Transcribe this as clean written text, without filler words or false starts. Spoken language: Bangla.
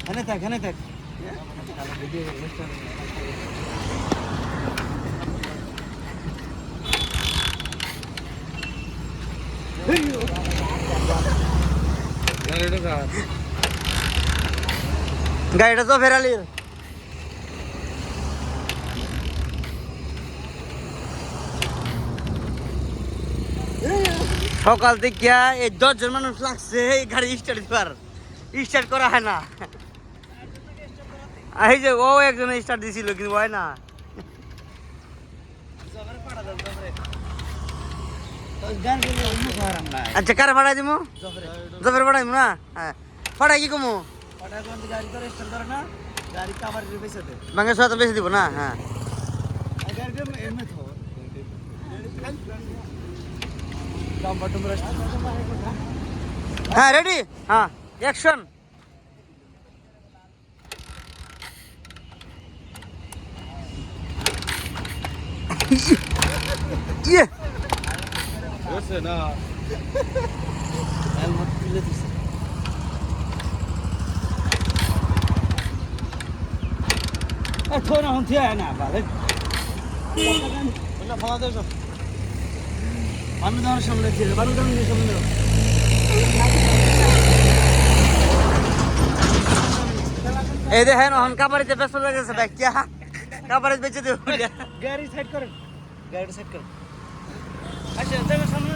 এখানে থাক গাড়িটা তো ফেরালির সকাল থেকে এই 10 জন মানুষ লাগছে এই গাড়ি স্টার্ট করা হয় না। এই যে ও একজন স্টার্ট দিছিল কিন্তু হয় না। আচ্ছা কারে ভাড়া দিব? জফের ভাড়া দিব না? হ্যাঁ ভাড়া কি কমু? গাড়ি তো স্টার্ট করে না, গাড়ি কাভার বেঁচে দেয়, ভাঙে সাথে বেশি দিব না। হ্যাঁ হ্যাঁ রেডি, হ্যাঁ অ্যাকশন। ইয়ে হচ্ছে না হেলমেট তুলে দিছে। থোড়া হন থিয়া না ভালো বললে ফালা দেছো আমি তোমার সামনে ছিল বারো জন সামনে এই দেখেন হন কাবারিতে ব্যস্ত হয়ে গেছে ব্যাগটা, কাবারিতে বেঁচে দেব। গাড়ি সাইড করেন, গাড়ি সাইড করেন। আচ্ছা সামনে